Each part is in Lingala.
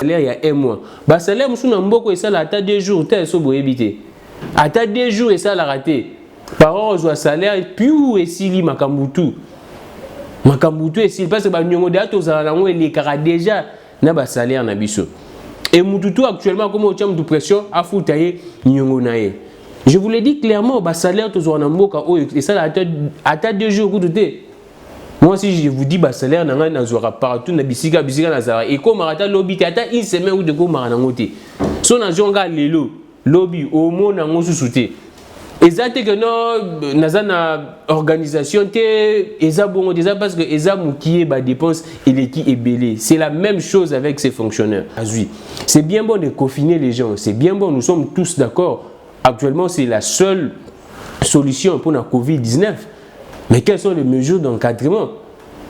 salaire il y a un mois. Bah salaire musu na mboko et ça la ta 2 jours tel so boyebité. Ata 2 jours et ça la raté. Par rapport au salaire puis où est sili makambutu. Makambutu et sili parce que ba nyongo da to za lango les kara déjà na ba salaire na biso. Et mututu actuellement comme au champ de pression a foutaye nyongo nae. Je vous l'ai dit clairement, le salaire et ça à 2 jours moi si je vous dis le salaire partout na bisika na et comme marata lobby ata une semaine ou de ko marana ngote. So na jonga lelo lobby au monde na ngosusuté. Exact que non nazana organisation té eza bongo déjà parce que eza mukié ba dépense et l'équipe est belé. C'est la même chose avec ces fonctionnaires. C'est bien bon de confiner les gens, c'est bien bon, nous sommes tous d'accord. Actuellement, c'est la seule solution pour la Covid-19. Mais quelles sont les mesures d'encadrement?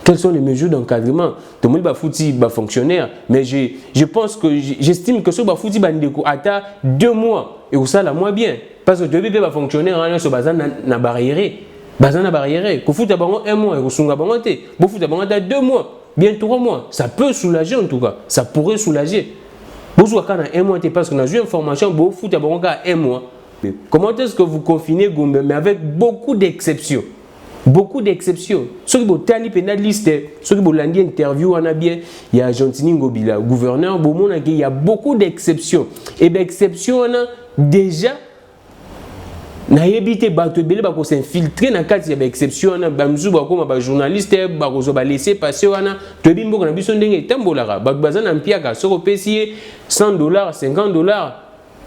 Quelles sont les mesures d'encadrement? Tout le monde va foutre des fonctionnaires. Mais je pense que j'estime que ce va foutre à 2 mois. Et ça, la moins bien. Parce que tu peux pas fonctionner en ce bazar na barrière. Bazar na barrière. Que foutre d'abord 1 mois et que sunga bangote. Vous foutre d'abord 2 mois, bien 3 mois. Ça peut soulager en tout cas. Ça pourrait soulager. Vous quand on a 1 mois, parce qu'on a eu une formation, vous foutre d'abord 1 mois. Comment est-ce que vous confinez Gombe? Mais avec beaucoup d'exceptions. Beaucoup d'exceptions. Ceux qui ont une liste, ceux qui ont une interview, il y a Gentini Ngobila, gouverneur, il y a beaucoup d'exceptions. Et d'exceptions, déjà, na yebité bato belé ba ko s'infiltrer na kati ya ba exception na ba mzu ba ko ba journaliste ba ko zo ba laisser passer wana to bimbo na biso ndenge tambolaka ba bazana mpiaka soko pesier $100 $50.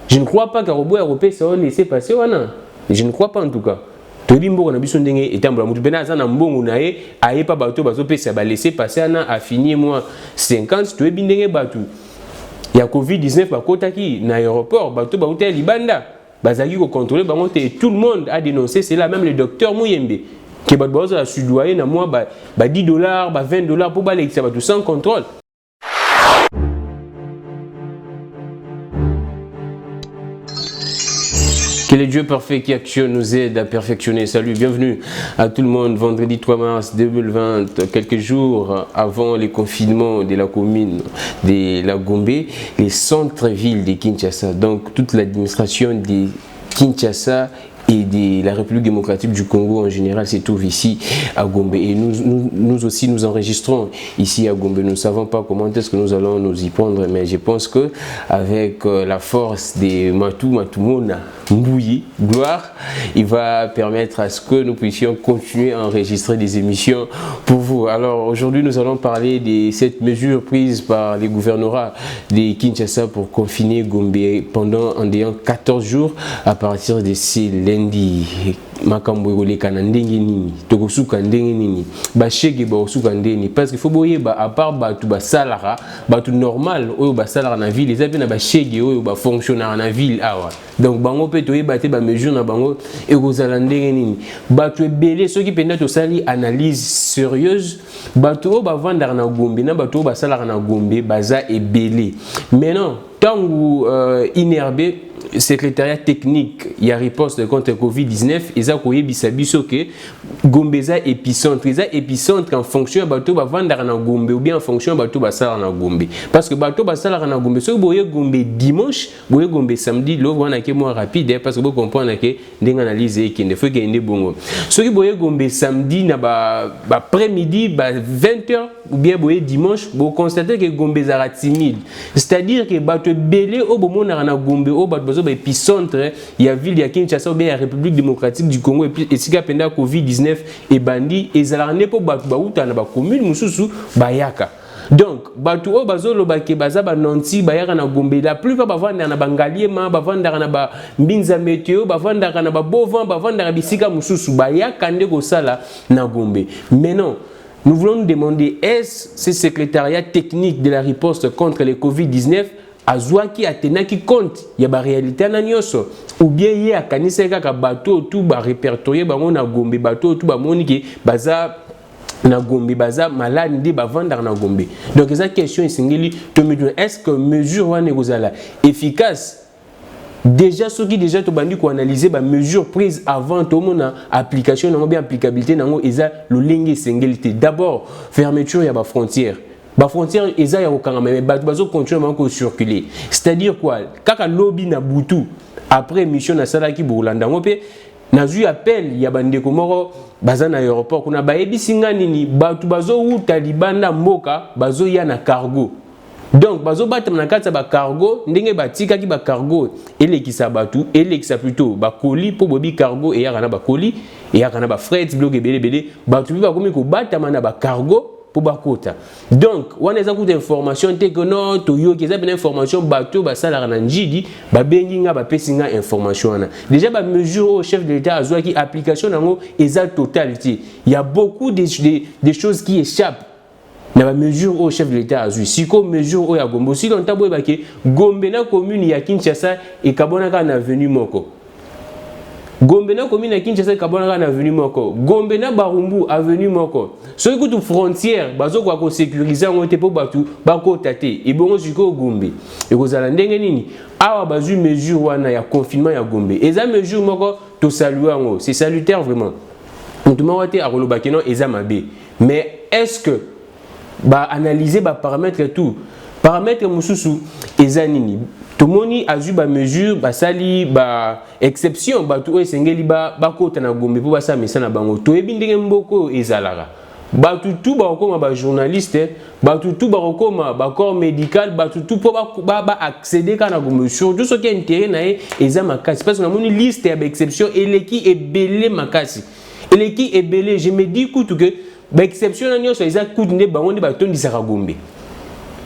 Je ne crois pas qu'Arobo européen ça laisser passer wana. Je ne crois pas en tout cas. To bimbo na biso ndenge etambola mutu bena za na mbongo na ye aye pa bato bazo pesa ba laisser passer ana a fini moi 50 to bindenge bato. Ya Covid-19 ba kotaki na aéroport bato ba hotel libanda. Bazaki ko contrôler bangote et tout le monde a dénoncé cela, même le docteur Mouyembe qui ba boza la sudoyer na moi ba $10 ba $20 pour ba l'extra tout sans contrôle. Que le Dieu parfait qui actionne nous aide à perfectionner. Salut, bienvenue à tout le monde. Vendredi 3 mars 2020, quelques jours avant le confinement de la commune de la Gombe, les centres-villes de Kinshasa, donc toute l'administration de Kinshasa et de la République démocratique du Congo en général se trouve ici à Gombe. Et nous aussi, nous enregistrons ici à Gombe. Nous ne savons pas comment est-ce que nous allons nous y prendre, mais je pense que avec la force de Matumona Mbouyi, gloire, il va permettre à ce que nous puissions continuer à enregistrer des émissions pour vous. Alors aujourd'hui, nous allons parler de cette mesure prise par les gouvernorats de Kinshasa pour confiner Gombe pendant en ayant 14 jours à partir de ces lundi. Makambo egoleka na ndenge nini tokosuka ndenge nini bashege ba osuka ndenge parce qu'il faut boyer ba à part batu ba salara batu normal oyo ba salara na ville ezape na bashege oyo ba fonctionnaire na ville awa donc bango pe toyeba te ba mesure na bango ekozala ndenge nini batu ebele ceux qui penda to sali analyse sérieuse batu oyo ba vandara na Gombe na batu oyo ba salara na Gombe baza ebele maintenant tangu inerbe secrétariat technique il y a riposte contre Covid-19 et ça koyebisa biso que Gombe za épicentre en fonction bato ba vandara na Gombe ou bien en fonction bato ba sala na Gombe parce que bato ba sala na Gombe so boye Gombe dimanche boye Gombe samedi lo wana ke moi rapide parce que vous comprendre que ndenge analyse et qu'il faut qu'il y ait bongo so ki boye Gombe samedi na ba après-midi ba 20h ou bien boye dimanche vous constatez que Gombe za timide c'est-à-dire que bato belé au bomo na Gombe au bato épicentre il y a ville ya Kinshasa ou bien la République démocratique du Congo et si pendant Covid-19 et bandi et zalarne po batu ba uta na ba commune mususu bayaka donc batu o bazolo bake baza ba nanti bayaka na Gombe la plupart bavanda na bangaliema bavanda na ba mbinza météo bavanda na ba bovan bavanda bisika mususu bayaka nde ko sala na Gombe mais non. Nous voulons nous demander est-ce ce secrétariat technique de la riposte contre le Covid-19 azwaki atenaki compte ya ba réalité na nyoso ou bien ye akanisa kaka bato tout ba répertorier bango na Gombe bato tout ba moniki baza na Gombe baza malade ndi ba vendre na Gombe donc esa question esengeli to me est-ce que mesure wana ekozala efficace déjà ceux qui déjà to bandi ko analyser ba mesure prise avant to mona application na bien applicabilité nango eza lo lenge esengeli te d'abord fermeture ya ba frontière ba frontière eza ya kokangama mais bato bazo continuer à circuler. C'est-à-dire quoi? Kaka lobby na butu après mission na salaki bolanda ngope nazui appel ya bandeko moko baza na aéroport kuna bayebisi nga nini bato bazo uta libanda mboka bazo ya na cargo. Donc bazo batama na kati ba cargo ndenge batika ki ba cargo elekisa batu elekisa plutôt ba colis pour bobi cargo et ya kana ba colis et ya kana ba fret bloc ebele batu bi ba komi ko batama na ba cargo pour bakota. Donc on a des informations te que non to yo ki za ben information bateau ba sala na njidi ba bengi nga ba pesinga information na. Déjà ba mesure au chef de l'État azwa ki application nango eza totalité. Il y a beaucoup des choses qui échappent. Na ba mesure au chef de l'État azui. Siko mesure au ya Gombe. Si longtemps boye bake Gombe na commune ya Kinshasa et kabona ka na avenue moko. Gombe na commune ya Kinshasa kabona ka na avenue moko. Gombe na Barumbu avenue moko. So ikutu frontière bazo kwa ko sécuriser ngote po batu bako tate. E bongo siko Gombe. E kozala ndenge nini? Awa bazui mesure wana ya confinement ya Gombe. Eza mesure moko to saluer ngo. C'est salutaire vraiment. Mutu mawate akoloba keno eza mabe. Mais est-ce que ba analyser ba paramètres et tout paramètres mususu ezanini tomoni azu ba mesure ba sali ba exception ba tout esengeli ba kota na Gombe po ba sa misana bango to ebi ndenge mboko ezalara ba tout ba okoma ba journaliste ba tout ba okoma ba corps médical ba tout po ba accéder kana Gombe surtout ce qui est intérêt na eza makasi parce que na moni liste ya ba exception eleki ebele makasi eleki ebele je me dis tout que l'exception na so eza kutune bangondi batondi saka Gombe.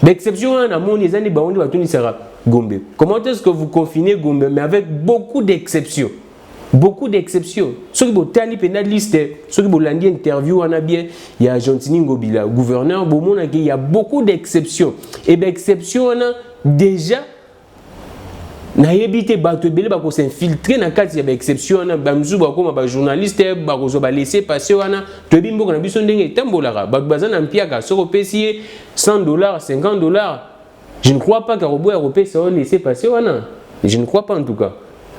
L'exception na moni eza ni bangondi batondi saka Gombe. Comment est-ce que vous confinez Gombe mais avec beaucoup d'exceptions? Beaucoup d'exceptions. Ceux qui botali pena liste, ceux qui bolandi interview wana bien, il y a Jontini Ngobila, gouverneur bomona il y a beaucoup d'exceptions. Et d'exceptions déjà na yebite bato ebele bako s'infiltrer na kati ya ba exception na bamzu bako ma ba journaliste bako zo ba laisser passer wana to ebi mboka na biso ndenge tambolaka bato bazana mpiaka soko pesier $100 $50. Je ne crois pas que robot européen ça va laisser passer wana. Je ne crois pas en tout cas.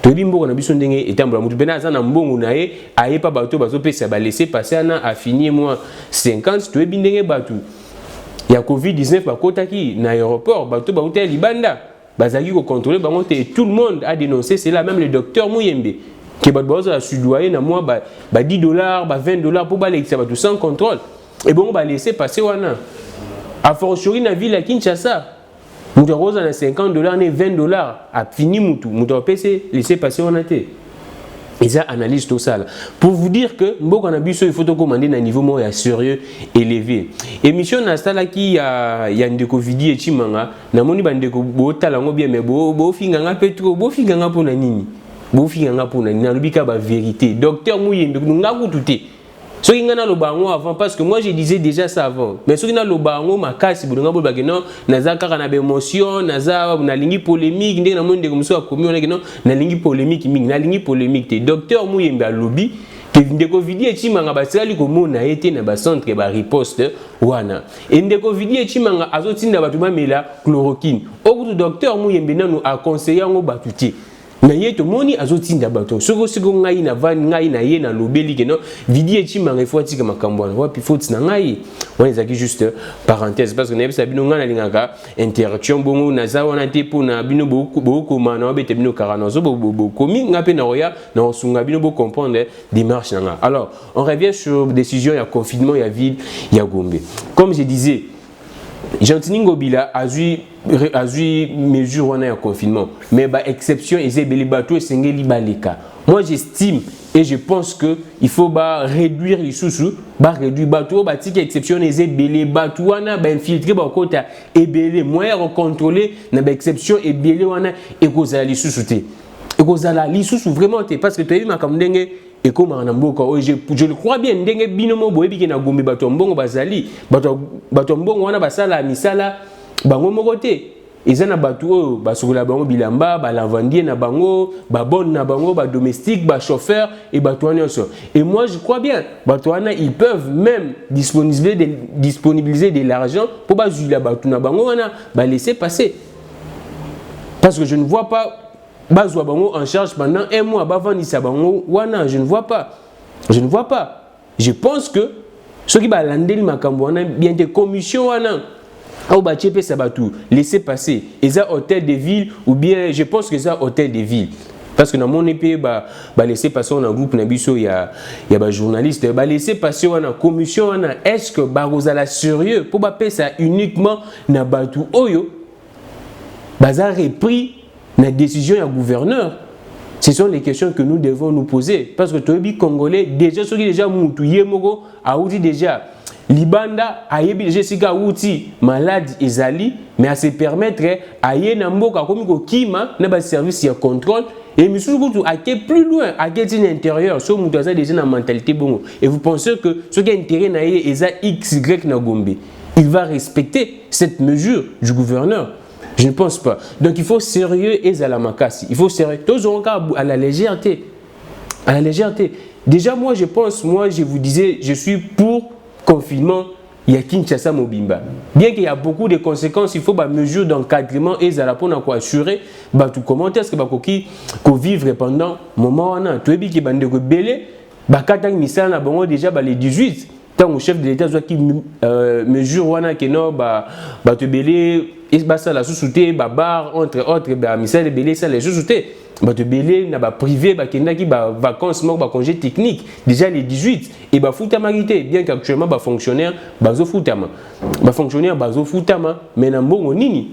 To ebi mboka na biso ndenge etambola mutu bena za na mbongo na ye aye pa bato bazo pesa ba laisser passer na a fini moi 50 to ebi ndenge bato ya Covid-19 bakotaki na aéroport bato ba hotel libanda bazaki ko contrôler bango te tout le monde a dénoncé cela même le docteur Mouyembe qui ba boza la sudoyer na moi ba $10 ba $20 pour ba l'exa ba tout sans contrôle et bon ba laisser passer wana a fortiori na ville à Kinshasa mutu roza na $50 ne $20 a fini mutu PC laisser passer wana te. Ils analysent tout ça là. Pour vous dire que Mboka na biso il faut commander un niveau moins sérieux élevé. Émission na sala qui ya ndeko vidi et chimanga na moni bandeko botala ngo bien mais bo finganga petro bo finganga pona nini. Bo finganga pona nini na lubika ba vérité. Docteur Mouyembe ngaku tuté. Ce qui ngana lobango avant parce que moi je disais déjà ça avant. Mais ce qui na lobango makasi bulunga bo bageno naza kaka na émotion naza na lingi polémique ndenge na monde comme ça komi on ngeno na lingi polémique mingi na lingi polémique te docteur Mouyembe alobi que ndeko vidi echimanga basali komona ete na ba centre ba riposte wana. Et ndeko vidi echimanga azotinda batu mamela chloroquine. Okutu docteur Mouyembe nanu a conseillé ngo batuti. Na yeto moni azotinda bato soko ngai na van ngai na ye na lobeli ke no vidi echimanga ifo atika makambo wana wapi faute na ngai on ezaki juste parenthèse parce que na yebisa bino ngana lingaka interaction bongo na za wana te pona bino boko mana bete bino karano zo komi ngape na roya na osunga bino bo comprendre démarche nga. Alors on revient sur décision ya confinement ya ville ya Gombe. Comme je disais Jontini Ngobila a eu mesure wana ya confinement mais ba exception ezebeli bato esengeli baleka. Moi j'estime et je pense que il faut réduire les sous réduire bato batiki exception ezebeli bato wana ba infiltrer ba kota ebele moyen de contrôler na ba exception ebele wana ekozala les sous te ekozala les sous vraiment te parce que tu as vu makamdenge et comme en Amboka, je le crois bien, ndenge binomo boyebi ke na Gombe bato mbongo bazali, bato mbongo wana basala misala bango mokote. Ezana bato basokola bango bilamba, ba lavandier na bango, ba bonne na bango, ba domestique, ba chauffeur et bato wana so. Et moi je crois bien, bato wana ils peuvent même disponibiliser de l'argent pour ba zula bato na bango wana ba laisser passer. Parce que je ne vois pas Bazwa bango en charge pendant un mois bavandisa bango wana je ne vois pas. Je pense que ceux qui ba landeli makambo wana bien des commissions wana au Bachepe Sabatou, laissez passer. Et ça, hôtel de ville, ou bien, je pense que ça, hôtel de ville. Parce que dans mon épée, laisser passer dans un groupe, il y a des journalistes, laisser passer dans la commission, est-ce que Barosala sérieux pour faire ça uniquement dans Batou Oyo? Bazar est pris la décision du gouverneur. Ce sont les questions que nous devons nous poser. Parce que les Congolais, déjà, ceux qui déjà moutou, Yemoko, a outi déjà. Libanda a yebi déjà sika outi malade ezali mais à se permettre à yenamboka comme ko kima na ba service ya contrôle et monsieur Koutou a été plus loin à quel intérieur so mutaza déjà na mentalité bongo et vous pensez que ce qui est intérêt na ye eza XY na Gombe il va respecter cette mesure du gouverneur? Je ne pense pas. Donc il faut sérieux et à la makasi. Il faut sérieux. Tous on à la légèreté. À la légèreté. Déjà moi je pense, je vous disais, je suis pour confinement, il y a Kinshasa Mobimba. Bien qu'il y a beaucoup de conséquences, il faut des mesures d'encadrement et ça pour assurer tout comment est-ce que qu'on vivre pendant un moment où tu es bien qui bande de belé, bakata misala na bango déjà les 18 tant au chef de l'État soit qui mesure wana que non te belé et ça la sous-souté bar entre autres misala belé ça les sous-souté te belé na privé kenda qui vacances mort congé technique déjà les 18 et futa marité bien qu'actuellement fonctionnaire bazo futama fonctionnaire bazo futama mais na mbongo nini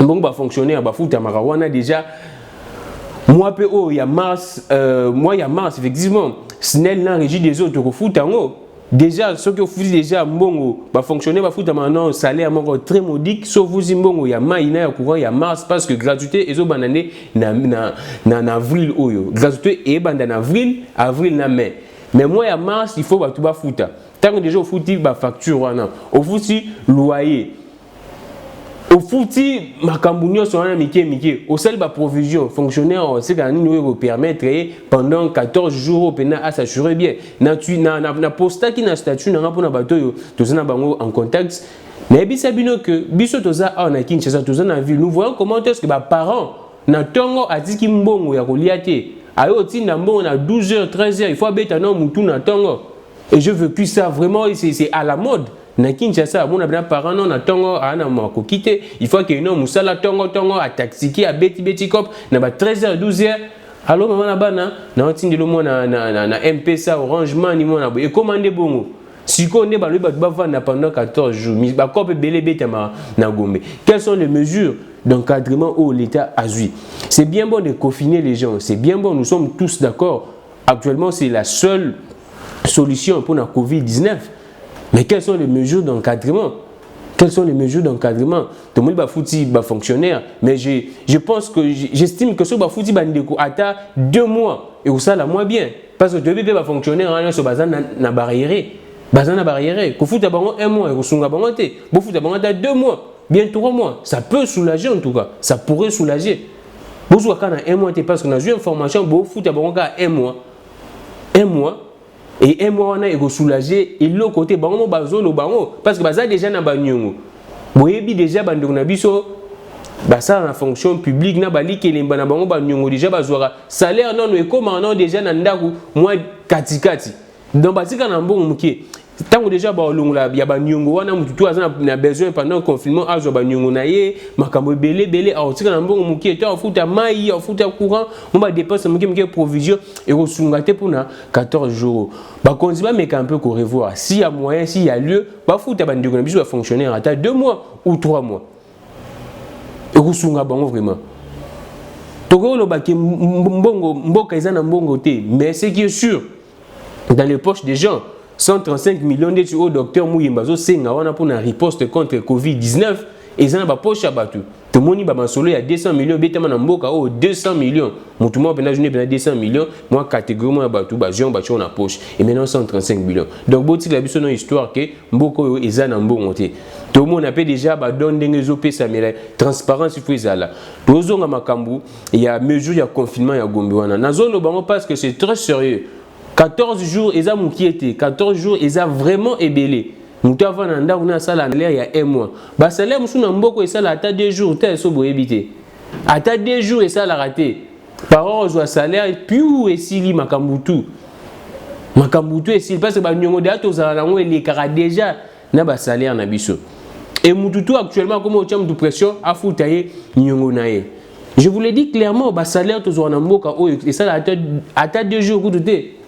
mbongo fonctionnaire futama wana déjà moi pe il y a mars effectivement SNEL na régie des autres futango déjà ceux qui font déjà mbongo fonctionner futama non salaire moko très modique sauf vous mbongo ya maïna ya courant ya mars parce que gratuité ezo banane na avril oyo gratuité et banda na avril na mai mais moi ya mars il faut tout ba futa tant que déjà au fouti facture wana au fouti loyer au fouti makambunyo so wana mike au sel provision fonctionnaire c'est quand nous permettre pendant 14 jours pena à s'assurer bien na posta qui na statut na pona bato yo tozana bango en contact mais bisabino que biso toza na Kinshasa toza na ville nous voyons comment est-ce que parents na tongo atiki mbongo ya koliate ayo tinda mbongo na 12h 13h il faut abeta na mutu na tongo et je veux plus ça vraiment c'est à la mode na Kinshasa mon abna parent non na tongo ana mako quitter il faut que non musala tongo a taxiki a beti cop na ba 13h 12h alors maman na bana na otindelo mo na M-Pesa Orange Money mo na et commander bongo siko ne ba lui ba vendre pendant 14 jours mi ba cop belé betama na Gombe. Quelles sont les mesures d'encadrement où l'État a joué? C'est bien bon de confiner les gens, c'est bien bon, nous sommes tous d'accord. Actuellement c'est la seule solution pour la Covid-19. Mais quelles sont les mesures d'encadrement? Quelles sont les mesures d'encadrement? Tout le monde va foutre fonctionnaire, mais je pense que j'estime que ce va foutre à 2 mois et ça la moins bien parce que tu veux fonctionnaire en ce bazar na barrière, que foutre bango 1 mois et que sunga bango te, bo foutre bango 2 mois, bien 3 mois, ça peut soulager en tout cas, ça pourrait soulager. Bo soua kana 1 mois te parce que na eu information bo foutre bango 1 mois. 1 mois. Et 1 mois, on a soulagé et l'autre côté, parce que ça déjà na banyongo. Boyebi déjà bandona biso ça na fonction publique na bali kelemba na bango banyongo déjà bazwara salaire non et comment non déjà na ndaku moi katikati. Donc batika na mbongo mukie. Tant déjà ba ya banyongo wana mututu aza na besoin pendant le confinement azo banyongo na ye makambo belé a otika na mbongo mukie to afuta mai afuta courant on va dépenser mukie provision et resungate pour na 14 jours ba konzi ba meka un peu ko revoir s'il y a moyen s'il y a lieu ba futa bandeko na biso va fonctionner à 2 mois ou 3 mois et resunga bango vraiment toko lo ba ke mbongo mboka ezana mbongo te mais ce qui est sûr dans les poches des gens 135 millions de au docteur Mouyemba zo senga wana pour une riposte contre Covid-19 et ça na poche abatu tout le monde ba solo il y a 200 millions betama na mboka 200 millions mutumo pena journée pena 200 millions moi catégorie abatu ba jean ba na poche et maintenant 135 millions donc boti la biso no histoire que mboko yo eza na mbongo te tout le monde a déjà ba don ndenge zo pesa mais transparence il faut ezala tozonga makambu il y a mesure ya confinement ya Gombe wana na zone bango parce que c'est très sérieux. 14 jours, ils ont été 14 jours, ils ont vraiment ébélé. Nous avons un salaire il y a 1 mois. Le salaire, nous avons beaucoup de salaire à 2 jours, tu as évité. À 2 jours, et ça l'a raté. Par an, on a un salaire, puis où est Sili Makambutu? Makambutu est Sili, parce que nous avons déjà un salaire. Et Moutoutou actuellement, comme au terme de pression, a foutaillé Nyongonaye. Je vous l'ai dit clairement, le salaire toujours en Amboka, et ça à 2 jours de thé.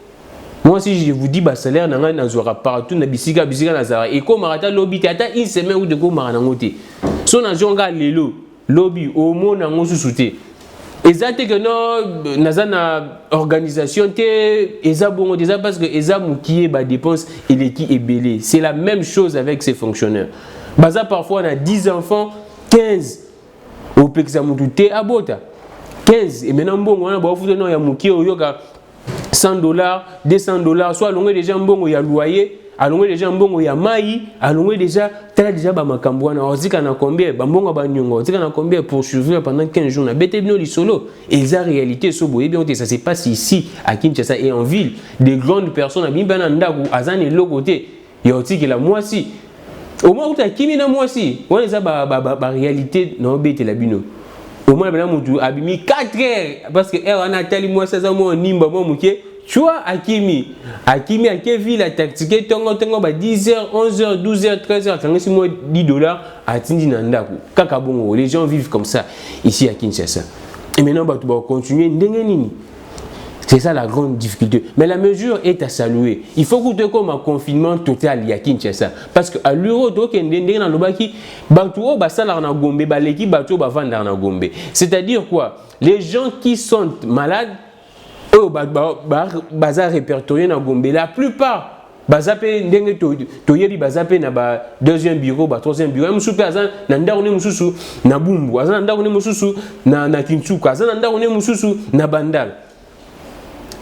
Moi si je vous dis le salaire n'a partout na bisika nazara et comme marata lobby tata une semaine ou de ko marana ngote. So na jonga lelo lobby au monde na ngosu souté. Exacte que non nazana organisation té eza bongo déjà parce que eza mukié ba dépense et l'équipe est belé. C'est la même chose avec ces fonctionnaires. Baza parfois on a 10 enfants, 15 au pexamutute abota. 15 et maintenant bon on a ba futé non ya mukié oyoka $100, $200, soit alongwe déjà mbongo ya loyer, alongwe déjà mbongo ya mai, alongwe déjà tala déjà ba makambo na ozika na combien ba mbongo ba nyongo ozika na combien pour survivre pendant 15 jours na bete bino li solo et ça réalité so boye bien ça se passe ici à Kinshasa et en ville des grandes personnes bimba na ndaku azani le côté ya otiki la moisi au moins uta kimi na moisi on ça ba réalité na bete la bino. Au moins, il a mis 4 heures parce que on a tellement moi ça moi nimba moi muké tu vois Akimi a quelle ville a tactiqué tongo 10h 11h 12h 13h quand c'est moi $10 à tindi nandaku kaka bongo les gens vivent comme ça ici à Kinshasa et maintenant bah tu vas continuer ndengenini. C'est ça la grande difficulté. Mais la mesure est à saluer. Il faut que tu aies comme un confinement total à Kinshasa. Parce que à l'euro, c'est-à-dire quoi? Les gens qui sont malades, eux, baza répertorié dans Gombe. La plupart, bazapé ndenge toyebi bazapé na ba deuxième bureau, ba troisième bureau. Musupe azan na ndako ne mususu na Bumbu, azan na ndako ne mususu na Kinsuka, azan na ndako ne mususu na Bandal.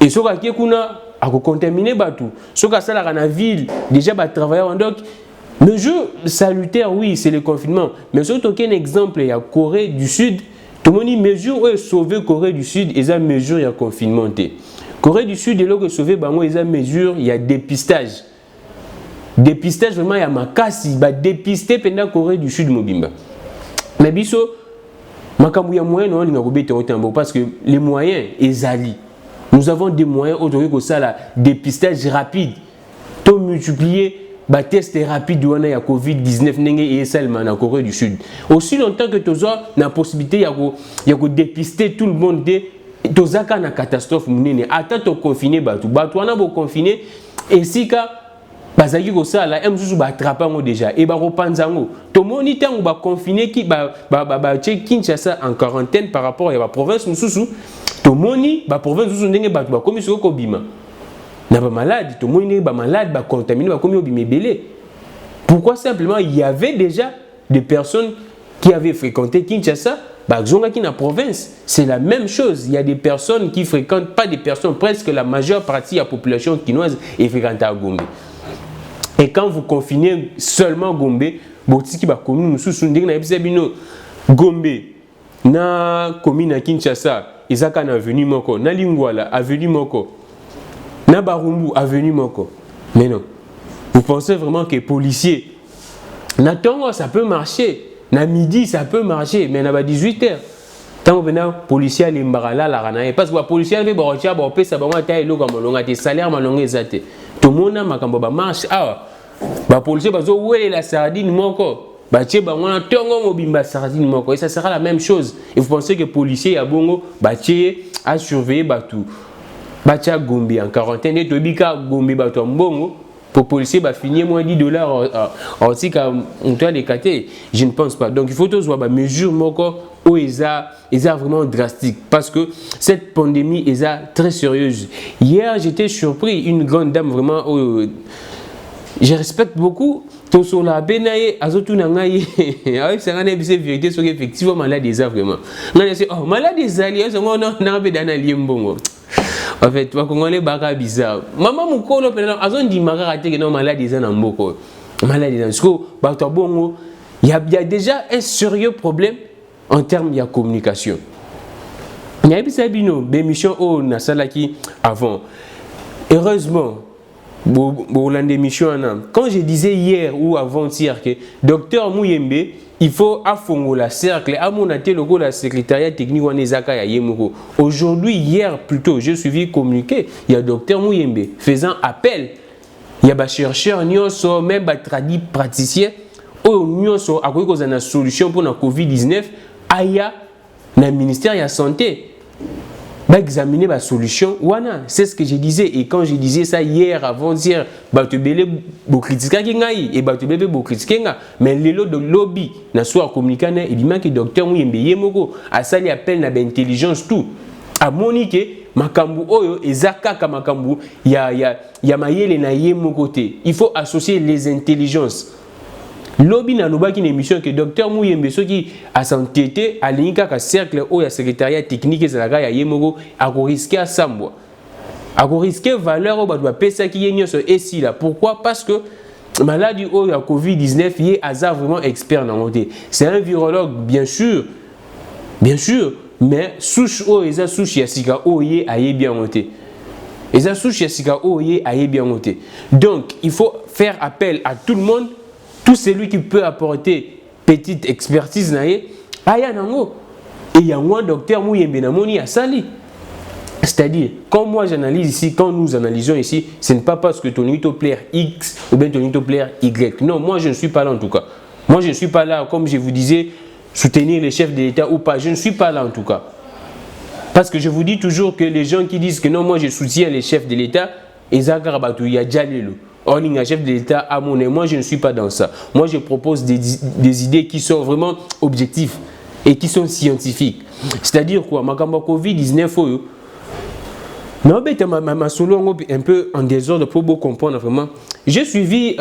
Et ce qui est à contaminer Batou, ce qui est dans la ville, déjà travailleurs en doc. Mesure salutaire, oui, c'est le confinement. Mais surtout qu'un exemple, il y a Corée du Sud. Tout le monde dit mesure où est sauvé Corée du Sud, et ça mesure il y a confinement. Corée du Sud, et là que sauvé, il y a mesure, il y a dépistage. Dépistage vraiment il y a makasi, bah dépister pendant Corée du Sud mobimba. Mais biso, makamou ya moyen non linga parce que les moyens ezali. Nous avons des moyens autour de ça, là, dépistage rapide. Tout multiplier, bah, test rapide de la COVID-19 et seulement en Corée du Sud. Aussi longtemps que tu as la possibilité de dépister tout le monde, tu as une catastrophe. Attends, tu es confiné, tu es confiné, et si tu bazaki ko sala msusu ba attraper ngo déjà et ba repanza ngo to moniteur ngo ba confiné ki ba Kinshasa en quarantaine par rapport à la province msusu to moni ba province msusu ndenge ba komi soko bima na ba malade to moni ba malade ba contaminé ba komi obima belé. Pourquoi? Simplement il y avait déjà des personnes qui avaient fréquenté Kinshasa bah zonga qui na province, c'est la même chose. Il y a des personnes qui fréquentent pas des personnes, presque la majeure partie de la population kinoise est fréquentée à Gombe. Et quand vous confinez seulement Gombe, botiki ba commune mususu ndenge na ebisa bino Gombe na commune à Kinshasa, izaka na avenue moko, na Lingwala avenue moko, na Barumbu avenue moko. Mais non. Vous pensez vraiment que les policiers na tongo ça peut marcher, na midi ça peut marcher, mais na 18h. Tant que les policiers les mbarala la ranae parce que les policiers veut barotia ba pesa ba mata eloko malonga te salaire malonga ezate. Tout le monde makambo ba marche ah ba policier bazo wele la sardine moko ba tie ba ngona tongo mobimba sardine moko et ça sera la même chose. Et vous pensez que policier ya bongo ba tie à surveiller batou ba tia Gombe en quarantaine et tobika Gombe bato mbongo pour policier ba finir moins $10 en tika on doit les cater. Je ne pense pas. Donc il faut tous voir ba mesure moko où ils a vraiment drastique parce que cette pandémie est très sérieuse. Hier j'étais surpris, une grande dame vraiment je respecte beaucoup tout sur la benaye azotu nangaye avec ça ngane bise vérité sur effectivement malade des vraiment ngane c'est oh malade des alliés ça ngone na be dana liembongo en fait tu vas congolais baka bizarre maman mukolo pendant azon di maka te que non malade des na mboko malade des parce bato bongo il y a déjà un sérieux problème en termes de communication. Il y a des émissions au Salaki avant. Heureusement, quand je disais hier ou avant-hier que Dr Mouyembe, il faut affongo la cercle, à mon logo la secrétariat technique Wanezaka ya Yemoko. Aujourd'hui, hier plutôt, j'ai suivi communiqué, il y a Dr Mouyembe faisant appel, il y a des chercheurs, même des praticiens. oyo nyonso akoki kozala na solution pour la COVID-19 aya na ministère de la santé va examiner la solution. Voilà, c'est ce que je disais. Et quand je disais ça hier, avant-hier, Batubele critiquer Kingaï et Batubele critiquer. Mais les lots de lobby, n'a soit communiqué, il dit que le docteur Mouyembe Yemoko a sali appel na intelligence tout. A Monique, Makambu Oyo et Zakaka Makambu, ya mayele na Yemoko te. Il faut associer les intelligences. Lobby na noba qui une émission que docteur Mouyembe qui a s'entêté à l'inka ka cercle ou ya secrétariat technique ezalaka ya Yemoko a risquer à Sambwa. A risquer valeur au ba pesa qui yenyo so esi là. Pourquoi? Parce que maladie ou ya COVID-19 y est hasard vraiment expert dans côté. C'est un virologue bien sûr, mais souche o eza souche ya sika o yé aye bien côté. Eza souche ya sika o yé aye bien côté. Donc, il faut faire appel à tout le monde. Tout celui qui peut apporter petite expertise naie aya nango et il y a un docteur Mouyembe namoni a sali. C'est-à-dire quand moi j'analyse ici, quand nous analysons ici, ce n'est pas parce que ton plaire X ou bien ton plaire Y. Non, moi je ne suis pas là en tout cas. Moi je ne suis pas là comme je vous disais soutenir les chefs de l'État ou pas. Je ne suis pas là en tout cas. Parce que je vous dis toujours que les gens qui disent que non, moi je soutiens les chefs de l'État, Ezagarabatou ya Djalelo. On est un chef de l'État à mon avis. Moi, je ne suis pas dans ça. Moi, je propose des idées qui sont vraiment objectives et qui sont scientifiques. C'est-à-dire quoi? Makamba COVID-19, ma solo un peu en désordre pour vous comprendre vraiment. J'ai suivi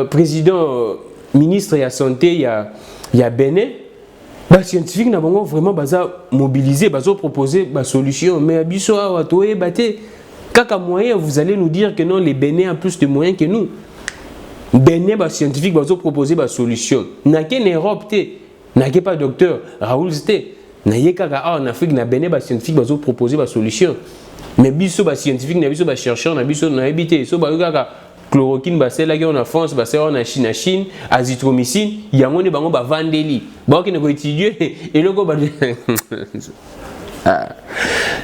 président, ministre de la Santé, il y a Bénin. Les scientifiques n'ont vraiment pas mobilisé, pas proposé des solutions. Mais à Bissau, à Toé, Baté. Kaka moyen, vous allez nous dire que non, les Bénins ont plus de moyens que nous. Bénin, les scientifiques vont proposer des solutions. N'a qu'en Europe, n'a pas docteur Raoul Zté. N'a qu'en Afrique, les Bénin, les scientifiques vont proposer des solutions. Mais biso les scientifiques, les chercheurs, les habité. So ba chloroquine, c'est là en France, c'est en Chine, azithromycine, il y a un bango ba vandeli. Ba qui ne peut étudier et le go ba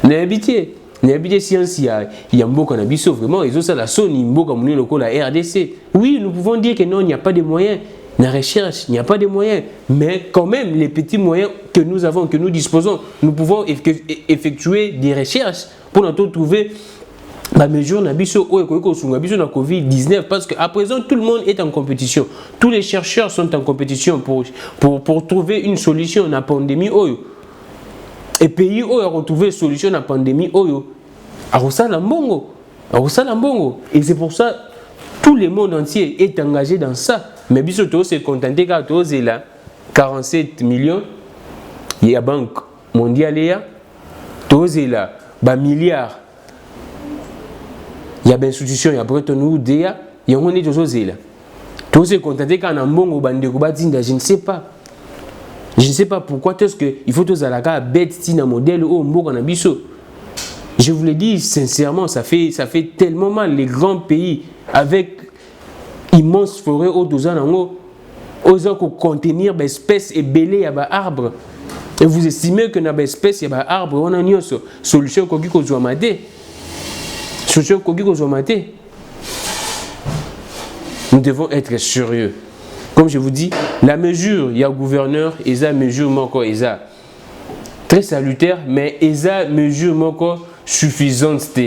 n'a habité. Les sciences, il y a beaucoup de biso vraiment, ils ont ça la sonne, ils ont la RDC. Oui, nous pouvons dire que non, il n'y a pas de moyens. La recherche, il n'y a pas de moyens. Mais quand même, les petits moyens que nous avons, que nous disposons, nous pouvons effectuer des recherches pour nous trouver la mesure de la COVID-19. Parce qu'à présent, tout le monde est en compétition. Tous les chercheurs sont en compétition pour trouver une solution à la pandémie. Et pays où a retrouvé solution à la pandémie, et c'est pour ça tout le monde entier est engagé dans ça. Mais bientôt c'est contenté quand tous est là 47 millions. Il y a banque mondiale tous est là milliards. Il y a des institutions, il y a Bretton Woods, il y a on est tous là. Tous est contenté quand on a bongo bandeko batinda, je ne sais pas. Je ne sais pas pourquoi est-ce qu'il faut tous à la bête tina modèle au mboka na biso. Je vous le dis sincèrement, ça fait tellement mal. Les grands pays avec immenses forêts au dozanango osent contenir des espèces et belé à des arbres. Et vous estimez que dans des espèces et des arbres on a une solution koki ko zomate. Solution koki ko zomate. Nous devons être sérieux. Comme je vous dis, la mesure, il y a gouverneur, il y a mesure encore, il y a très salutaire, mais il y a mesure encore suffisante.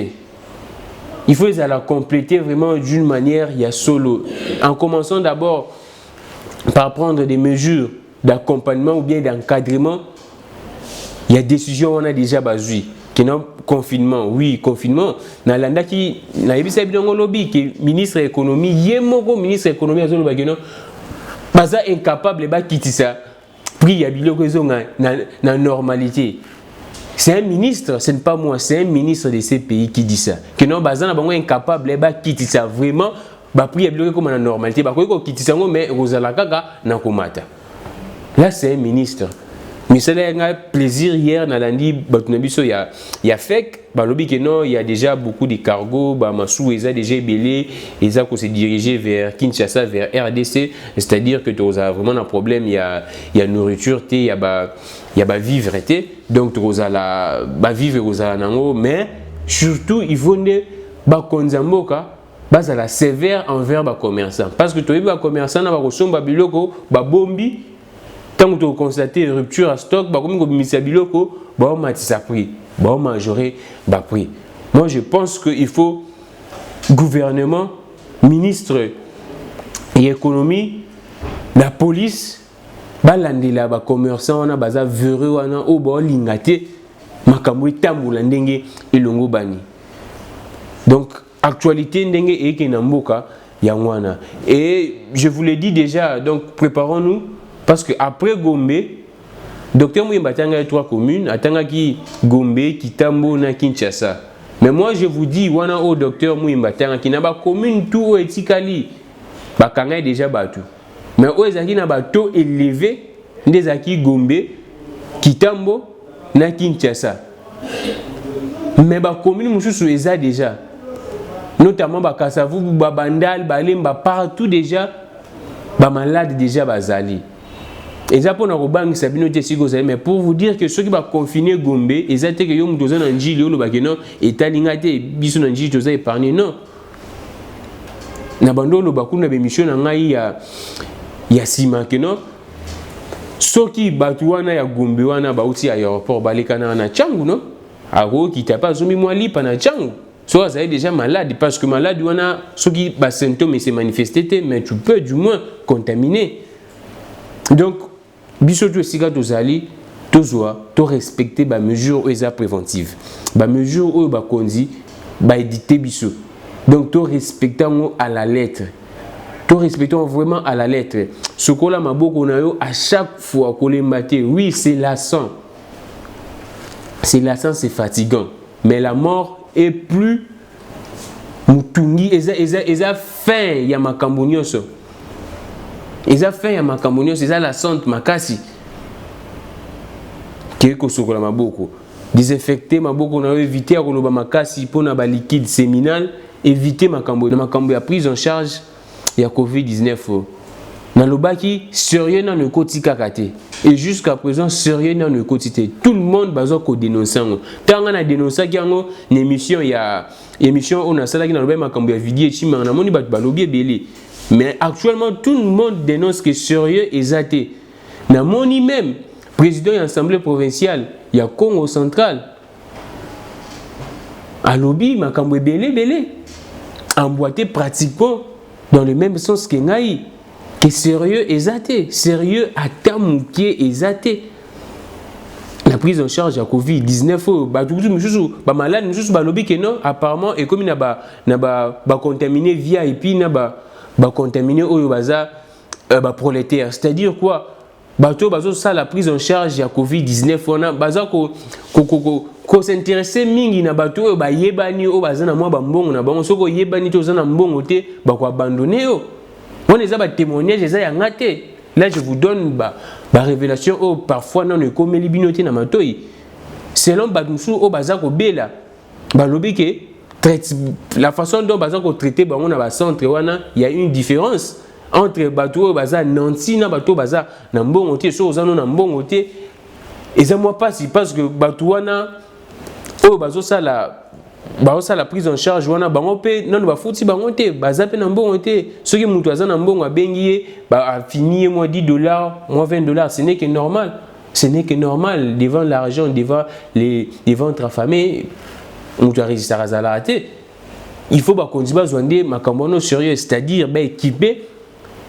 Il faut la compléter vraiment d'une manière, il y a solo. En commençant d'abord par prendre des mesures d'accompagnement ou bien d'encadrement, il y a des décisions on a déjà basé. Confinement, oui, confinement. Dans l'anda qui, na yebisa bidongo lobby, que ministre de l'économie, yemoko ministre de l'économie azolo bageno. Baza incapable de quitter ça. Puis il y a la normalité. C'est un ministre, ce n'est pas moi, c'est un ministre de ces pays qui dit ça. Que non, Baza n'est incapable de quitter ça. Vraiment, puis il y a comme la normalité. Bah, quoi quitter ça, mais Rosala Kaka n'a komata. Là, c'est un ministre. Mais ça a un plaisir hier, dans lundi, il y a fait, il y a déjà beaucoup de cargos, Massou, ils ont déjà belé, ils ont se dirigé vers Kinshasa, vers RDC, c'est-à-dire que tu as vraiment un problème, il y a nourriture, il y a vivre, donc tu as vivre, mais surtout, il faut que bazala sévère envers ba commerçants parce que toyebi ba commerçants na ba kosomba biloko ba bombi tant que tu constater rupture à stock ba komi ko bimisa biloko ba matisa prix ba majorer ba prix. Moi je pense que il faut gouvernement, ministre et économie, la police balandela ba commerçants wana baza véreux wana o ba lingate makambo etambola ndenge elongo bani. Donc actualité ndenge eke na mboka ya mwana. Et je vous l'ai dit déjà, donc préparons-nous parce que après Gombe, docteur Mouimba tanga 3 communes, atanga ki Gombe, Kitambo na Kinshasa. Mais moi je vous dis wana au docteur Mouimba tanga ki na ba commune tout etikali ba kanga déjà batu. Mais au ezaki na ba taux élevé ndezaki Gombe, Kitambo na Kinshasa. Mais ba commune mususu eza déjà notamment Bakasavu, Babandal, Balemba, partout déjà, malades déjà bazali. Et ça pour nous rebanquer Sabino Tessigo, mais pour vous dire que ceux qui vont confiner Gombe, et ça que yom dozan anji le bageno et talingate biso anji doza épargné non. Na bando lo bakuna be mission na ngai ya sima que non. Soki batuana ya Gombe wana bauti aéroport balekana na changu non. Aro qui t'a pas zomi moi li pana changu. Soit vous êtes déjà malade, parce que malade, on a ceux qui ont symptômes et se manifestent, mais tu peux du moins contaminer. Donc, biso tu siga tozali, tozoa, to respecter ba mesure préventive. Ba mesure ou ba konzi, ba éditer biso. Donc, to respectons à la lettre. To respectons vraiment à la lettre. Ce qu'on a maboko na yo à chaque fois qu'on les mate, oui, c'est lassant. C'est lassant, c'est fatigant. Mais la mort et plus mutungi eza fin ya makambo nyonso eza fin ya makambo nyonso eza la sante makasi ke ko sokola maboko désinfecter maboko na éviter koloba makasi pona ba liquide séminal éviter makambo ya prise en charge ya COVID-19 na lobaki sérieux na nekoti kakate. Et jusqu'à présent, sérieux dans le quotidien. Tout le monde va ko dénoncer. Tant on a dénoncé qu'il y a une émission, il y a émission on a ça qui dans le même comme vidéo chima on a moni bat balobi belé. Mais actuellement tout le monde dénonce que sérieux est athée. Na moni même président de l'Assemblée provinciale, il y a Congo central. À lobby makambo belé emboîté pratiquement dans le même sens que ngai. Que sérieux est athée, sérieux à tamouké est athée. La prise en charge à Covid-19, bah malade, nous bah lobby que non, apparemment et comme il n'a contaminé via et puis n'a contaminé au baza prolétaire. C'est-à-dire quoi? Bateau ça la prise en charge à Covid-19 on a baza ko s'intéresser mingi na bateau ba yebani o baza na moi ba mbongo na bango soko yebani to za na mbongo te ba ko abandonner yo. On les a des témoignages, là je vous donne la révélation où parfois non ne comme libinoté na matoi. Selon Badoussou au bazako bela, la façon dont bazako traité on a ba centre wana, il y a une différence entre bateau baza nanti na bateau baza na mbongoté so ozano na mbongoté. Et ça moi pas si parce que bateau wana au bazo ça la prise en charge wana bango pe non ba fouti bango te baza pe na mbongo te soki mutu aza na mbongo abengi ba fini moi $10 moi $20 ce n'est que normal devant l'argent devant les ventres affamés mutu résister à la te il faut ba konziba zwande makambo no sérieux c'est-à-dire ba équipé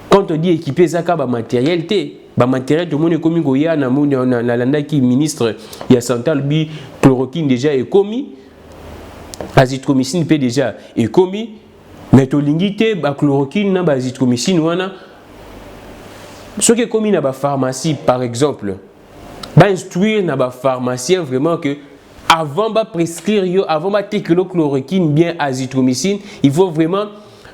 quand on dit équipé zaka ba matériel te ba matériel tout monde komi ko ya na landa ki ministre ya central bi chloroquine déjà est commis. Azithromycine peut déjà est commis, mais to lingité ba chloroquine na ba azithromycine wana ce qui est commis na ba pharmacie par exemple ba instruire na ba pharmacien vraiment que avant ba prescrire yo avant ba tekelo chloroquine bien azithromycine il faut vraiment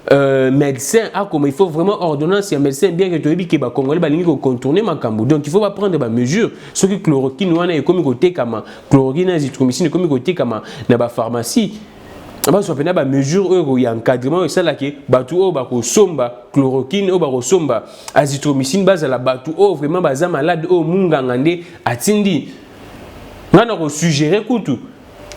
médecin comme il faut vraiment ordonnance un médecin bien que tu dis que ba congolais ba lingi ko contourner makambo donc il faut pas prendre ba mesure ce qui chloroquine wana est comme côté kama chloroquine azithromycine comme côté kama na ba pharmacie ba so pena ba mesure il y a encadrement et ça là que batu o ba ko somba chloroquine o ba ko somba azithromycine baza la batu o vraiment baza malade o munga ngande atindi ngana ko suggérer kutu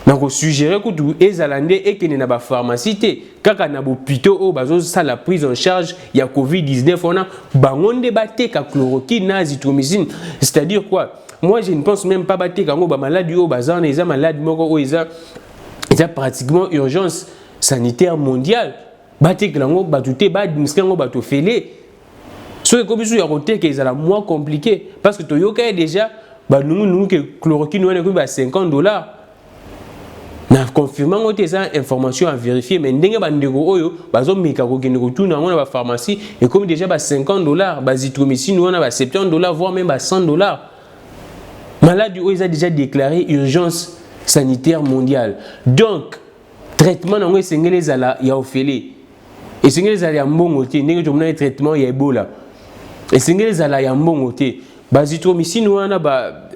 Donc, suggérer que tu es alandé et que na ba pharmacie te kaka na bo pito o bazo ça la prise en charge il y a Covid-19 on a bangonde baté ka chloroquine na azithromycine. C'est-à-dire quoi? Moi je ne pense même pas baté kango ba maladie o bazan eza malade moko o eza pratiquement urgence sanitaire mondiale. Baté kango batouté ba administrer ngo bato félé. So ko bisu ya côté que ça la moins compliqué parce que toyoka déjà ba nous que chloroquine on est ba $50. Na confirmant que ces informations à vérifier mais ndenge bandeko oyo bazo meka ko kende ko tuna ngona ba pharmacie et comme déjà ba $50 ba azithromycine on a ba $70 voire même ba $100. Malade oyo ils a déjà déclaré urgence sanitaire mondiale. Donc traitement nango esengeli ezala ya ofele. Esengeli ezala ya mbongo te ndenge tomona traitement ya Ebola. Esengeli ezala ya mbongo te. Ba azithromycine wana ba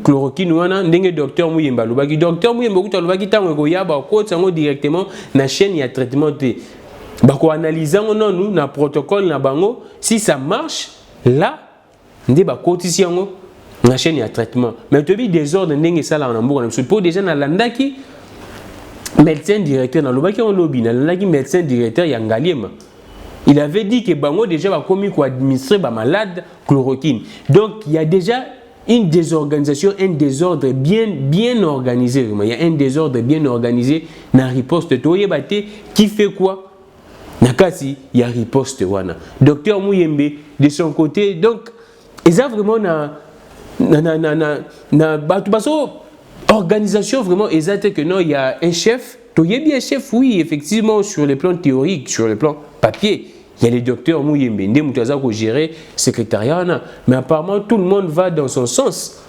chloroquine wana ndenge docteur Muyemba lobaki docteur Muyemba kuta lobaki tango ko yaba ko tsango directement na chaîne ya traitement te ba ko analyser ngo nous na protocole na bango si ça marche là ndé ba kotisi yango na chaîne ya traitement mais to bi désordre ndenge sala na mboka na pour déjà na landaki médecin directeur na lobaki on lobi na landaki médecin directeur ya Ngaliema. Il avait dit que bango déjà va commis ko administrer ba malade chloroquine. Donc il y a déjà une désorganisation, un désordre bien organisé. Il y a un désordre bien organisé dans la riposte. Qui fait quoi? Nakasi, il y a riposte. Docteur Muyembe, de son côté, donc, ils ont vraiment organisation vraiment exacte que non, il y a un chef. Il y a bien un chef, oui, effectivement, sur le plan théorique, sur le plan papier. Il y a les docteurs Muyembe, Ndemutaza qui gère le secrétariat, mais apparemment tout le monde va dans son sens.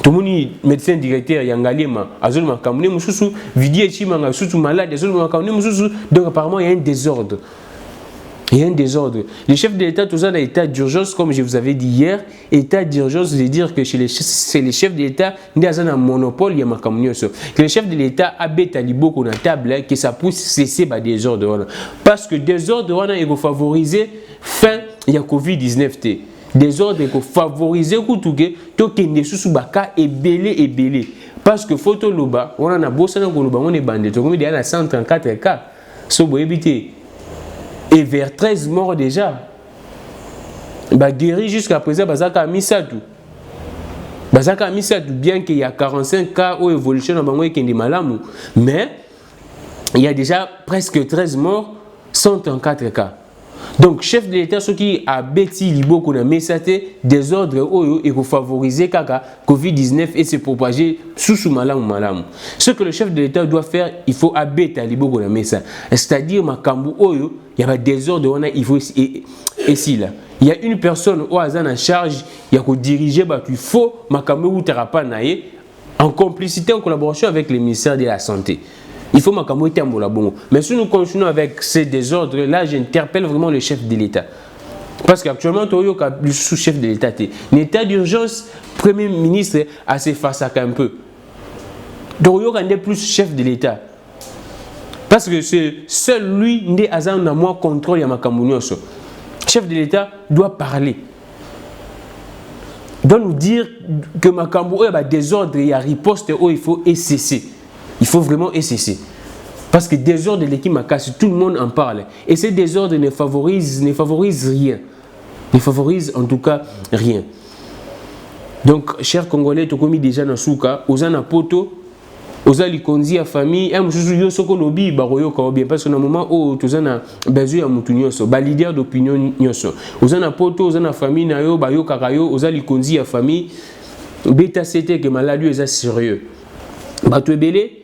Tout le monde, médecin directeur, Yangalema, Azul Makamune Moussou, Vidier Chimanga, Soutou malade, Azul Makamune Moussou, donc apparemment il y a un désordre. Il y a un désordre. Le chef de l'État, tout ça, dans l'état d'urgence, comme je vous avais dit hier, état d'urgence, c'est dire que c'est les chefs de l'État, il y a un monopole, il y a que le chef de l'État a Talibo qu'on a table, que ça puisse cesser le désordre. Parce que désordre, il faut favoriser fin, il y a Covid-19. Désordre, il faut favoriser tout que sous baka et belé. Parce que photo loba, on a bossé dans le on est bandé, il y a 134 cas. So, vous évitez. Et vers 13 morts déjà. Guéri jusqu'à présent, Bazaka a mis ça tout. Bazaka a mis ça tout, bien qu'il y a 45 cas où évolution dans Bango et Kendi Malamu. Mais il y a déjà presque 13 morts, 134 cas. Donc, chef de l'État, ce qui a bêti Libo qu'on a mis ça, désordre oyo et pour favoriser kaka Covid-19 et se propager sous malamu. Ce que le chef de l'État doit faire, il faut abaisser Libo qu'on a mis ça. C'est-à-dire makambu oyo, il y a des désordre on a il faut ici là. Il y a une personne au hasard en charge, il y a que diriger il faut makambu ou terapa naé en complicité en collaboration avec le ministère de la Santé. Il faut m'accompagner à bon. Mais si nous continuons avec ces désordres, là, j'interpelle vraiment le chef de l'État. Parce qu'actuellement, Toyo est le sous-chef de l'État. L'état d'urgence, Premier ministre, a se face à un peu. Toyo est plus chef de l'État. Parce que c'est seul lui qui a moins contrôle de Makambounio. Le chef de l'État doit parler. Doit nous dire que Makambounio a désordre, il y a riposte, il faut cesser. Il faut vraiment cesser. Parce que désordre de l'équipe Makassi, tout le monde en parle. Et ces désordres ne favorisent rien. Ne favorisent en tout cas rien. Donc, chers Congolais, tu as mis déjà dans Souka, aux anapoto, aux alikonzi à famille, et je suis soko lobby, baroyo bien parce que dans le moment où tu as besoin de mutunyoso, ba leader d'opinion nyoso. Aux anapoto, aux ana famille nayo, bayo karayo, aux alikonzi à famille, bêta c'était que maladie est sérieux. Bato belé.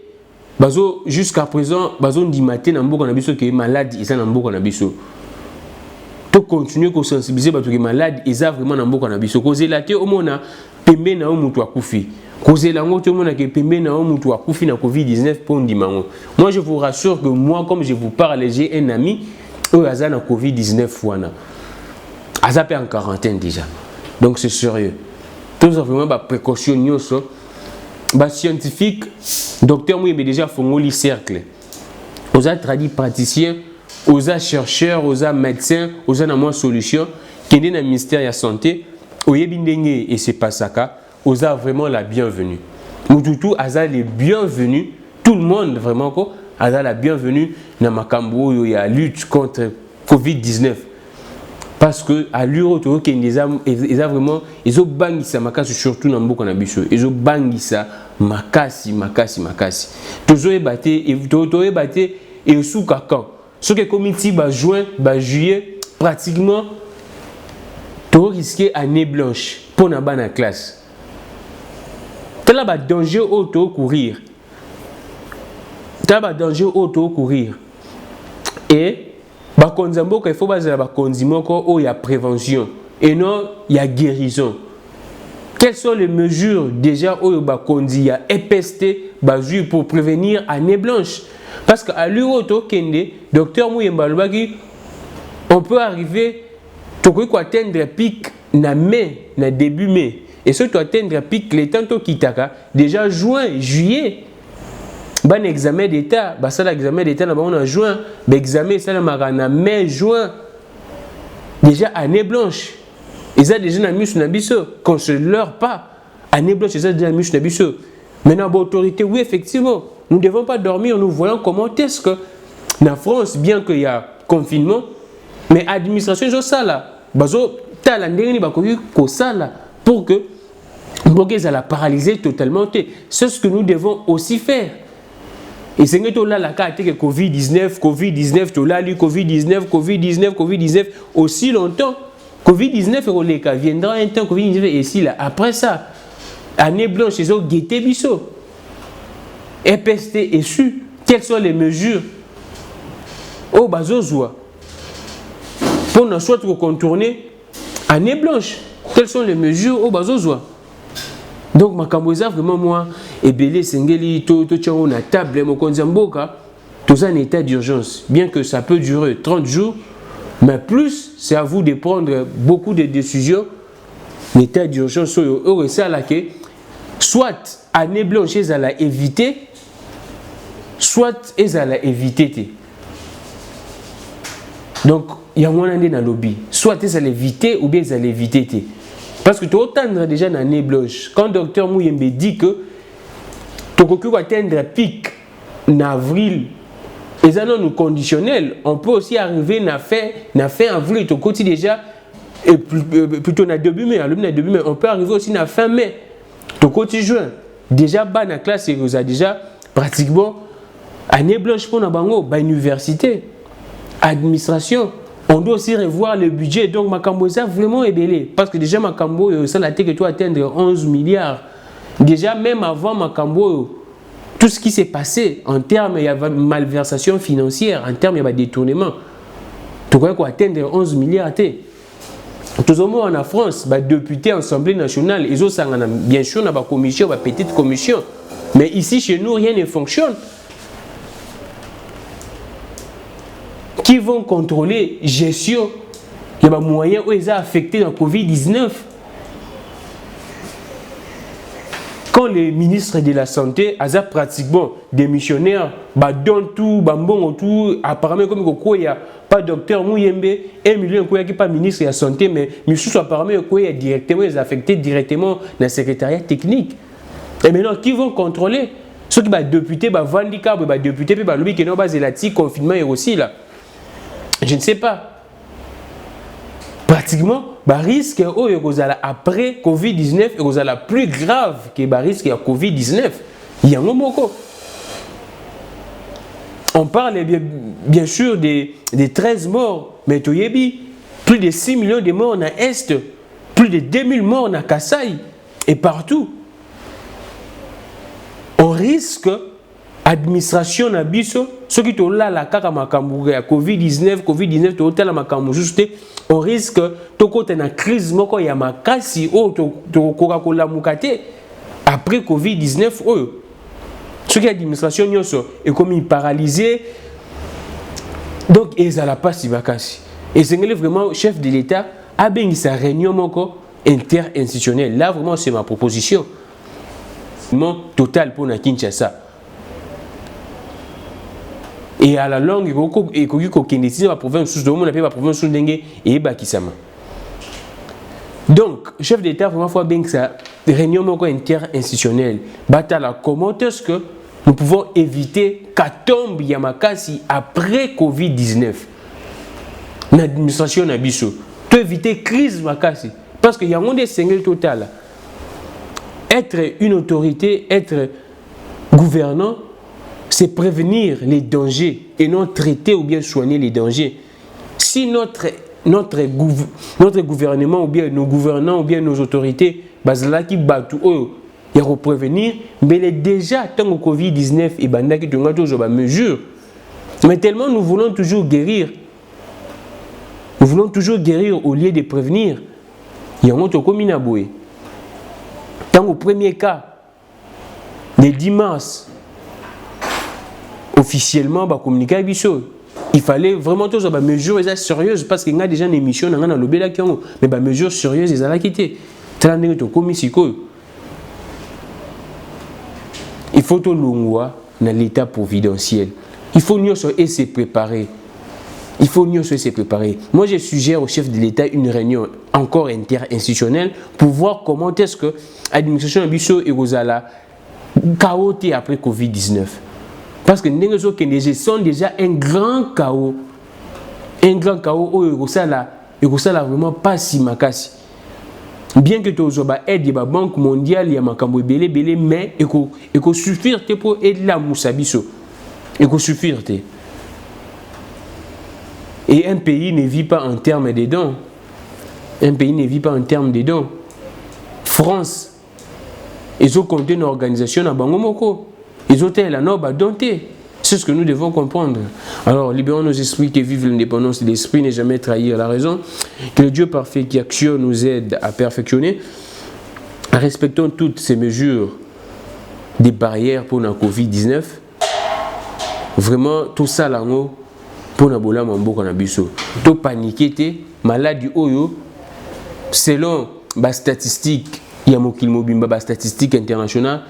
Bazo jusqu'à présent, bazo dit matin na mboka na biso que malade isa na mboka na biso. To continuer ko sensibiliser bato que malade isa vraiment na mboka na biso. Cause la te omona pembe na mutu akufi. Cause la ngoto omona que pembe na mutu akufi na Covid-19 pour ndimango. Moi je vous rassure que moi comme je vous parle, j'ai un ami au hasard na Covid-19 wana. Azapé en quarantaine déjà. Donc c'est sérieux. Tout ça vraiment ba précaution nyoso. Bah, scientifique, docteur Mouye, mais déjà fongoli cercle. Aux traduits praticiens, aux chercheurs, aux médecins, aux moins solutions, qui est dans le ministère de la Santé, au Yebindenge et c'est pas ça, aux vraiment la bienvenue. Mututu aza les bienvenus, tout le monde vraiment ko aza la bienvenue na makambo yo ya lutte contre Covid-19. Parce que à l'Euro ils ont vraiment ils ont bangisa makasi surtout na mboka na biso. Ils ont bangisa makasi. Toujours ébatté et sous quand. Ce que comité ba juin, ba juillet pratiquement tu risqué année blanche pour na bana classe. Tel a danger auto courir. Et il faut baser la il y a prévention et non il y a guérison. Quelles sont les mesures déjà il y a EPST pour prévenir année blanche? Parce qu'à l'Euro Kende, docteur Mouyemba on peut arriver à atteindre pic na mai, na début mai. Et ce tu atteindre pic les temps kitaka déjà juin, juillet. Ban examen d'état, ça l'examen d'état en juin, l'examen ça en mai, juin. Déjà année blanche. Ils ont déjà mis sur nabiso, qu'on se leurre pas. Année blanche, ils ont déjà mis sur nabiso. Maintenant, l'autorité, oui, effectivement, nous ne devons pas dormir, nous voyons comment est-ce que en France, bien qu'il y a confinement, mais l'administration, c'est ça là. Pour que ça la paralyser totalement. C'est ce que nous devons aussi faire. Et c'est que là la carte que Covid-19, Covid-19 aussi longtemps. Covid-19 viendra un temps Covid-19 et ici là après ça année blanche ils ont guetté biso. EPST est su. Quelles sont les mesures au bazozoa pour ne soit contourner année blanche? Quelles sont les mesures au bazozoa? Donc ma camboisa vraiment moi et belé sengeli to tchao na table mo konzamboka tout ça en état d'urgence, bien que ça peut durer 30 jours, mais plus c'est à vous de prendre beaucoup de décisions en état d'urgence soit année blanche ils allaient éviter, soit ils allaient éviter. Donc il y a moins dans le lobby, soit ils allaient éviter ou bien ils allaient éviter. Parce que tu attends déjà dans l'année blanche. Quand le docteur Mouyembe dit que tu vas atteindre un pic en avril, et ça non conditionnel, on peut aussi arriver à fin avril, tu côté déjà, et plutôt dans début mai, on peut arriver aussi à fin mai, tu côté juin. Déjà, dans la classe, vous avez déjà pratiquement année blanche pour la université, administration. On doit aussi revoir le budget. Donc, Makambo, ça vraiment est belé. Parce que déjà, Makambo, ça l'a été que tu atteindre 11 milliards. Déjà, même avant Makambo, tout ce qui s'est passé en termes, il y avait malversation financière, en termes, il y avait détournement. Tu crois qu'on atteindre 11 milliards? Tout le monde en France, député, Assemblée nationale, ils ont bien sûr une commission, une petite commission. Mais ici, chez nous, rien ne fonctionne. Qui vont contrôler gestion, il y a des moyens où ils sont affectés dans la Covid-19. Quand les ministres de la Santé ont pratiquement des missionnaires, donnent tout, bon tout, apparemment comme il n'y a pas docteur Mouyembe, 1 million qui n'est pas ministre de la Santé, mais apparemment qu'il y a directement, ils sont affectés directement dans le secrétariat technique. Et maintenant, qui vont contrôler? Ceux qui sont députés, handicap, députés, qui n'ont pas de confinement et aussi là. Je ne sais pas. Pratiquement, le risque après Covid-19 est plus grave que le risque de Covid-19. Il y a un moment. On parle bien sûr des 13 morts, mais plus de 6 millions de morts dans l'Est, plus de 2000 morts dans Kasaï et partout. On risque administration na biso ceux qui sont là la kaka makambu ya Covid-19 to la makambu juste on risque to côté na crise moko ya makasi o to koka kola mukate après Covid-19 ceux qui administration nyoso et comme paralysé donc ils ala pas si bakasi et c'est vraiment chef de l'État a bengi sa réunion moko interinstitutionnelle là vraiment c'est ma proposition total pour na Kinshasa. Et à la longue, il y a la province de la province de et Bakisama. Donc, chef d'État, vraiment, il faut bien que ça réunion interinstitutionnelle. Comment est-ce que nous pouvons éviter Katombe Yamakasi après Covid-19? L'administration Nabiso. Pour éviter crise Makasi. Parce qu'il y a un des singles total. Être une autorité, être gouvernant, c'est prévenir les dangers et non traiter ou bien soigner les dangers. Si notre gouvernement ou bien nos gouvernants ou bien nos autorités, bazalaki batu oyo ya prévenir, mais les déjà tant au Covid-19 et bandaki tunga toujours ba mesure. Mais tellement nous voulons toujours guérir. Nous voulons toujours guérir au lieu de prévenir. Il y a un autre comme Inaboué. Tant au premier cas, le 10 mars, officiellement, bah, communiquer avec Bissot. Il fallait vraiment tous des mesures sérieuses parce qu'il y a déjà une émission dans le Bela Kiango. Mais des mesures sérieuses, ils ont quitté. Il faut tout l'ongwa dans l'état providentiel. Il faut nous se préparer. Il faut nous se préparer. Moi, je suggère au chef de l'État une réunion encore interinstitutionnelle pour voir comment est-ce que l'administration de Bissot et Rosala chaotique après Covid-19. Parce que les gens sont déjà un grand chaos. Un grand chaos où il y a vraiment pas si makasi. Bien que tu aies aide la Banque mondiale, il y a makambo belé, mais il faut suffire pour aider la Moussabiso. Il faut suffire. Et un pays ne vit pas en termes de dons. Un pays ne vit pas en termes de dons. France, ils ont compté une organisation à Bangomoko. Ils ont été là, non, dompté. C'est ce que nous devons comprendre. Alors, libérons nos esprits, que vive l'indépendance de l'esprit, ne jamais trahir la raison. Que le Dieu parfait qui actionne nous aide à perfectionner. Respectons toutes ces mesures des barrières pour la Covid-19. Vraiment, tout ça là, pour la bola mambo qu'on a biso. Tout paniquer, maladie oyo, selon les statistiques, il y a des statistiques internationales,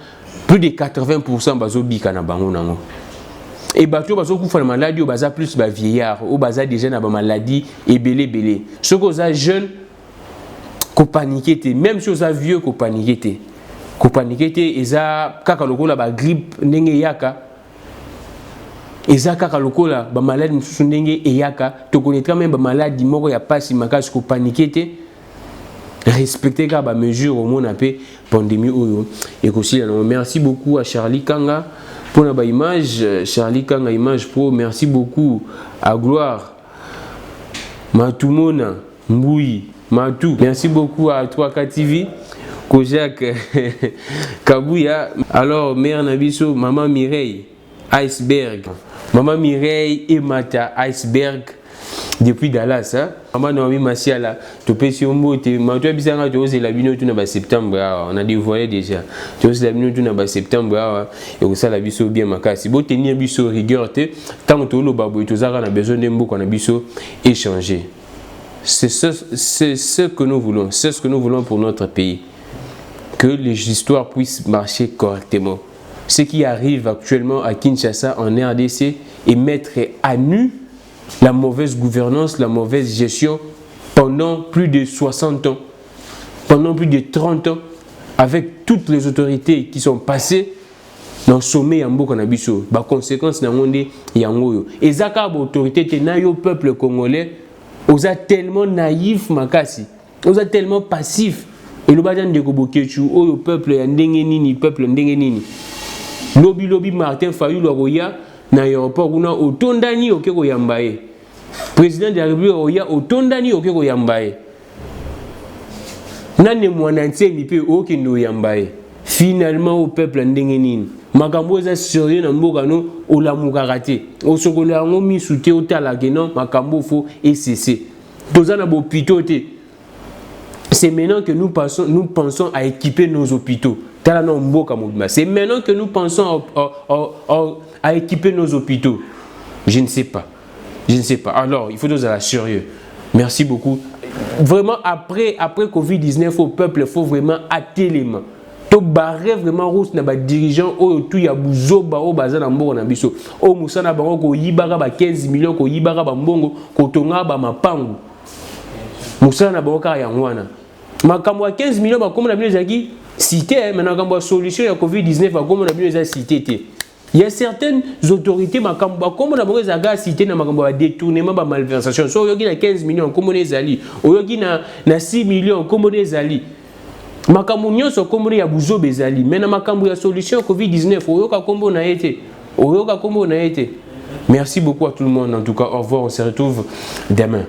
plus de 80% bazo bika na bango nango. Et bato bazo kufa na maladie baza plus ba vieillard ou baza déjà na ba maladie et belé. Ceux qui sont jeunes ko paniquer, même si vous vieux ko paniquer. Ko paniquer eza kaka lokola ba grippe ndenge yaka. Eza kaka lokola ba maladie mususu ndenge eyaka, to connaîtra même ba maladie moko ya pasi makasi ko paniquer. Respecter les mesures au monde appelé pandémie oyo et aussi merci beaucoup à Charlie Kanga pour la image. Charlie Kanga image pro. Merci beaucoup à Gloire Matumona Mboui Matou. Merci beaucoup à 3K TV Kojak Kabouya. Alors mère Nabiso maman Mireille Iceberg, maman Mireille et Mata Iceberg depuis Dallas, maman Naomi Masiala, tu peux si on monte, mais tu as besoin de oser la bino tout na septembre, on a dévoilé déjà. Tu oses la bino tout na septembre, et au ça la biso bien makasi. Bon tenir biso rigueur te, tant que le babo et on a besoin d'un mot qu'on a biso échanger. C'est ce que nous voulons, c'est ce que nous voulons pour notre pays, que les histoires puissent marcher correctement. Ce qui arrive actuellement à Kinshasa en RDC est mettre à nu la mauvaise gouvernance, la mauvaise gestion pendant plus de 60 ans, pendant plus de 30 ans, avec toutes les autorités qui sont passées dans le sommet Yambo Kanabiso. Par conséquence, dans le monde Yangoyo. Et Zaka, l'autorité, le peuple congolais, on a tellement naïf, Makasi, on a tellement passif. Et le badjan de Kobokechu, le peuple Ndengenini, peuple Ndengenini. Lobby Martin Fayou Loya. Na aéroport kuna otondani okeko yambaye président de la République oya otondani okeko yambaye nane mwanantie mipe okendo yambaye finalement au peuple ndenge nini makambo eza sérieux na mboka no olamuka raté osokola ngo misute otala kenon makambo fo cesser tozana bo pitote. C'est maintenant que nous pensons à équiper nos hôpitaux. C'est maintenant que nous pensons à équiper nos hôpitaux. Je ne sais pas. Je ne sais pas. Alors, il faut nous aller sérieux. Merci beaucoup. Vraiment, après Covid-19, au peuple, il faut vraiment hâter les mains. To barrer vraiment rousse na ba dirigeant o tout ya buzoba o baza na mboko na biso. O musana bango ko yibaka ba 15 millions ko yibaka ba mbongo ko tonga ba mapangu. Musana bango ka ya ngwana. Makambo ya 15 millions ba comme na bino jaki cité, maintenant, quand la solution à Covid-19, comme on a bien cité. Il y a certaines autorités, comme on a bien cité, dans le détournement, la malversation. Si on a 15 millions, comme on est allé, on a 6 millions, comme on est allé. Makambo nyonso kombo ya buzo bezali mais na makambo ya solution Covid-19 oyoka kombo na été. Merci beaucoup à tout le monde en tout cas, au revoir, on se retrouve demain.